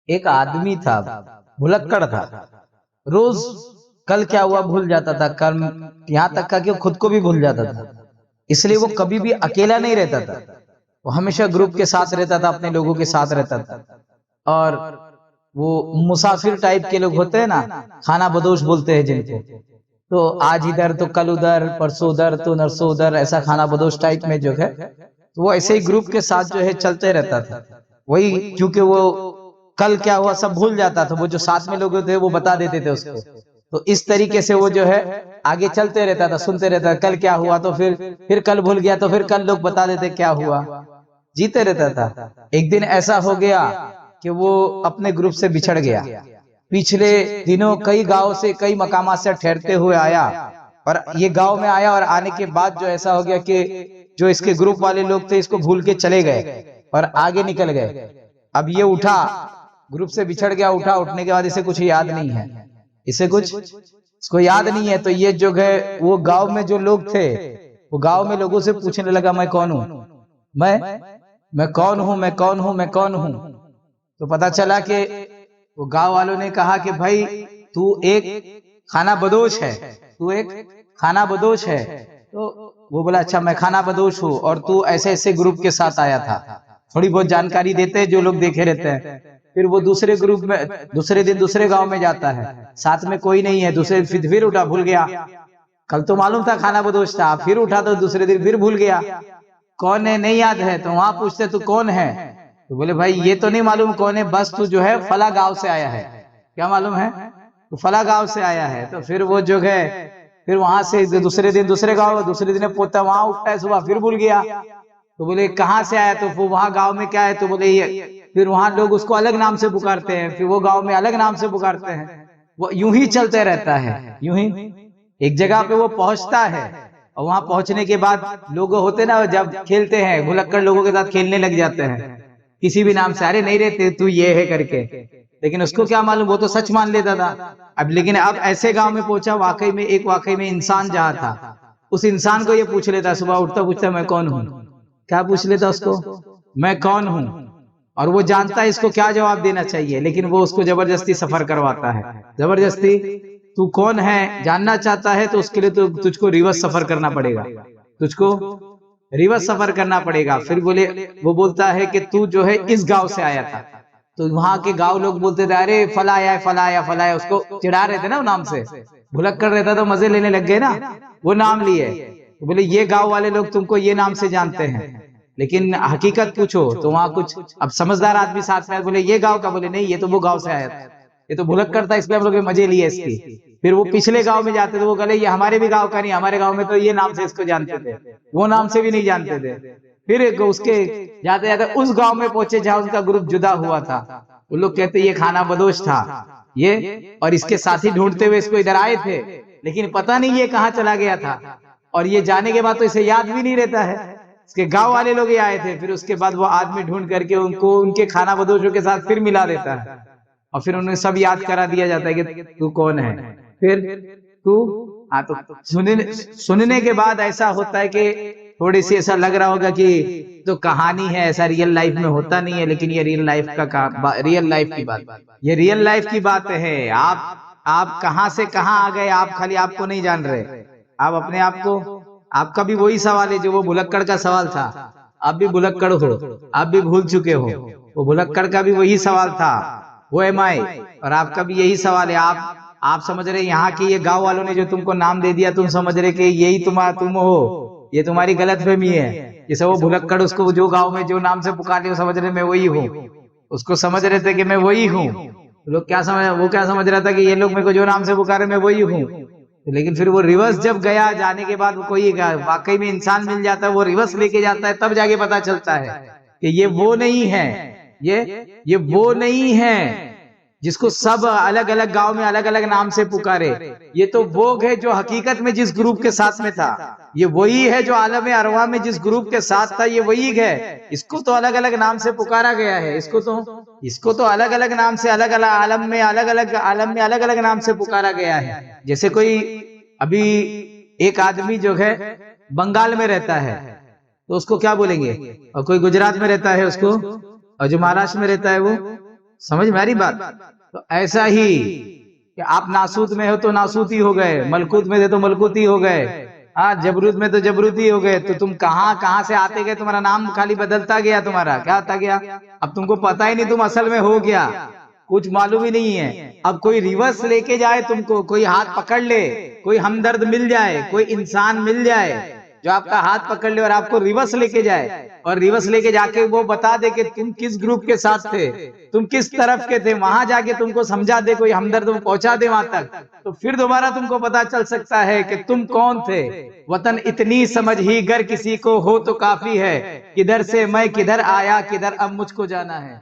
एक आदमी था, भुलक्कड़ था, रोज कल क्या हुआ भूल जाता था, कल यहाँ तक का कि वो खुद को भी भूल जाता था। इसलिए वो कभी भी अकेला नहीं रहता था, वो हमेशा ग्रुप के साथ रहता था, अपने लोगों के साथ रहता था। और वो मुसाफिर टाइप के लोग होते हैं ना, खाना बदोश बोलते हैं जिनको, तो आज इधर तो कल उधर, परसों उधर तो नरसों उधर, ऐसा खाना बदोश टाइप में जो है, तो वो ऐसे ही ग्रुप के साथ जो है चलते रहता था। वही, क्योंकि वो कल क्या हुआ सब भूल जाता था, वो जो साथ में लोग थे वो बता देते थे उसको। तो इस तरीके से वो जो है आगे चलते रहता था, सुनते रहता था, कल क्या हुआ, तो फिर कल भूल गया तो फिर कल लोग बता देते क्या हुआ, जीते रहता था। एक दिन ऐसा हो गया कि वो अपने ग्रुप से बिछड़ गया। पिछले दिनों कई गांव से, कई मकामात से ठहरते हुए आया, और ये गांव में आया, और आने के बाद जो ऐसा हो गया कि जो इसके ग्रुप वाले लोग थे इसको भूल के चले गए और आगे निकल गए। अब ये उठा, ग्रुप से बिछड़ गया, उठा, उठने के बाद इसे कुछ याद नहीं है, इसे कुछ इसको याद नहीं है। तो ये जो है वो गांव में जो लोग थे, वो गांव में लोगों से पूछने लगा, मैं कौन हूं, मैं कौन हूं, मैं कौन हूं, मैं कौन हूं। तो पता चला कि वो गांव वालों ने कहा कि भाई तू एक खाना बदोश है, तू एक खाना बदोश है। तो वो बोला, अच्छा मैं खाना बदोश हूँ, और तू ऐसे ऐसे ग्रुप के साथ आया था। थोड़ी बहुत जानकारी देते हैं जो लोग देखे रहते हैं। फिर वो दूसरे ग्रुप में, दूसरे दिन दूसरे गांव में जाता है, साथ में कोई नहीं है, दूसरे दिन फिर उठा, भूल गया। कल तो मालूम था खाना बदोश था, फिर उठा तो दूसरे दिन फिर भूल गया, कौन है नहीं याद है। तो वहां पूछते तू कौन है, तो बोले भाई ये तो नहीं मालूम कौन है, बस तू जो है फला गांव से आया है। क्या मालूम है, तू फला गांव से आया है। तो फिर वो जो है फिर वहां से दूसरे दिन दूसरे गांव, दूसरे दिन पोता वहां उठता है सुबह, फिर भूल गया। तो बोले कहाँ से आया, तो वो वहां गांव में क्या है, तो बोले ये, फिर वहां लोग उसको अलग नाम से पुकारते हैं, फिर वो गांव में अलग नाम से पुकारते हैं। वो यूं ही चलते रहता है, यूं ही एक जगह पे वो पहुंचता है, और वहां पहुंचने के बाद लोग होते ना जब खेलते हैं, भुलक्कड़ लोगों के साथ खेलने लग जाते हैं किसी भी नाम से, अरे नहीं रहते तू ये है करके। लेकिन उसको क्या मालूम, वो तो सच मान लेता था। अब लेकिन अब ऐसे गांव में पहुंचा, वाकई में इंसान जहां था, उस इंसान को ये पूछ लेता, सुबह उठता पूछता मैं कौन हूं, क्या पूछ लेता उसको, मैं कौन हूं। और वो जानता है इसको क्या जवाब देना चाहिए, लेकिन वो उसको जबरदस्ती सफर करवाता है, जबरदस्ती। तू कौन है जानना चाहता है, तो उसके लिए तो तुझको रिवर्स सफर करना पड़ेगा, तुझको रिवर्स सफर करना पड़ेगा। फिर बोले, वो बोलता है कि तू जो है इस गांव से आया था। तो वहां के गांव लोग बोलते थे, अरे फला आया, फला आया, फला आया, उसको चिढ़ा रहे थे ना वो नाम से, भुलक्कड़ रहता तो मजे लेने लग गए ना, वो नाम लिए। तो बोले ये गांव वाले लोग तुमको ये नाम से जानते हैं, लेकिन हकीकत पूछो तो वहां कुछ, अब समझदार आदमी साथ में बोले ये गांव का, बोले नहीं ये तो वो गांव से आया था, ये तो भुलक्कड़ था, इसलिए हम लोग मजे लिए इसकी। फिर वो पिछले गांव में जाते थे, वो बोले ये हमारे भी गांव का नहीं, हमारे गांव में तो ये नाम से इसको जानते थे, वो नाम से भी नहीं जानते थे। फिर उसके जाते जाते उस गांव में पहुंचे जहां उनका ग्रुप जुदा हुआ था। वो लोग कहते ये खाना बदोश था ये, और इसके साथी ढूंढते हुए इसको इधर आए थे, लेकिन पता नहीं ये कहाँ चला गया था। और ये जाने के बाद तो इसे याद भी नहीं रहता है, इसके गांव वाले लोग ही आए थे। फिर उसके बाद वो आदमी ढूंढ करके उनको उनके खाना बदोशों के साथ फिर मिला देता है, और फिर उन्हें सब याद करा दिया जाता है कि तू कौन है। फिर तू, हाँ, तो सुनने के बाद ऐसा होता है कि थोड़ी सी ऐसा लग रहा होगा कि तो कहानी है, ऐसा रियल लाइफ में होता नहीं है, लेकिन ये रियल लाइफ का रियल लाइफ की बात, ये रियल लाइफ की बात है। आप कहां से कहां आ गए, आप खाली आपको नहीं जान रहे, आप अपने आप को, आपका भी वही सवाल है जो वो भुलक्कड़ का सवाल था, आप भी भुलक्कड़ हो, आप भी भूल चुके हो, वो भुलक्कड़ का भी वही सवाल था, वो एम आई, और आपका भी यही सवाल है। आप समझ रहे यहाँ के ये गांव वालों ने जो तुमको नाम दे दिया, तुम समझ रहे कि यही तुम हो, ये तुम्हारी गलतफहमी है। जैसे वो भुलक्कड़ उसको जो गांव में जो नाम से पुकार लिया समझ रहे मैं वही हूँ, उसको समझ रहे थे कि मैं वही हूँ। लोग क्या समझ, वो क्या समझ रहा था कि ये लोग मेरे को जो नाम से पुकारे मैं वही हूँ। लेकिन फिर वो रिवर्स जब गया, जाने के बाद कोई वाकई में इंसान मिल जाता है, वो रिवर्स लेके जाता है, तब जाके पता चलता है कि ये वो नहीं है, ये वो नहीं है जिसको सब अलग अलग गांव में अलग अलग नाम से पुकारे। ये तो वो है जो हकीकत में जिस ग्रुप के साथ में था, ये वही है जो आलम अरवा में जिस ग्रुप के साथ था, ये वही है। इसको तो अलग अलग नाम से पुकारा गया है, इसको तो अलग अलग नाम से, अलग अलग आलम में अलग अलग नाम से पुकारा गया है। जैसे कोई अभी एक आदमी जो है बंगाल में रहता है तो उसको क्या बोलेंगे, और कोई गुजरात में रहता है उसको, और जो महाराष्ट्र में रहता है वो समझ में आ रही बात? तो ऐसा ही कि आप नासूत में हो तो नासूती हो गए, मलकूत में थे तो मलकूती हो गए, हाँ जबरूत में तो जबरूती हो गए। तो तुम कहाँ कहाँ से आते गए, तुम्हारा नाम खाली बदलता गया, तुम्हारा क्या आता गया, अब तुमको पता ही नहीं तुम असल में हो क्या, कुछ मालूम ही नहीं है। अब कोई रिवर्स लेके जाए तुमको, कोई हाथ पकड़ ले, कोई हमदर्द मिल जाए, कोई इंसान मिल जाए जो आपका हाथ पकड़ ले और आपको रिवर्स लेके जाए, और रिवर्स लेके जाके वो बता दे कि तुम किस ग्रुप के साथ थे, तुम किस तरफ के थे, वहां जाके तुमको समझा दे, कोई हमदर्द पहुंचा दे वहां तक, तो फिर दोबारा तुमको पता चल सकता है कि तुम कौन थे। वतन इतनी समझ ही गर किसी को हो तो काफी है, किधर से मैं किधर आया, किधर अब मुझको जाना है।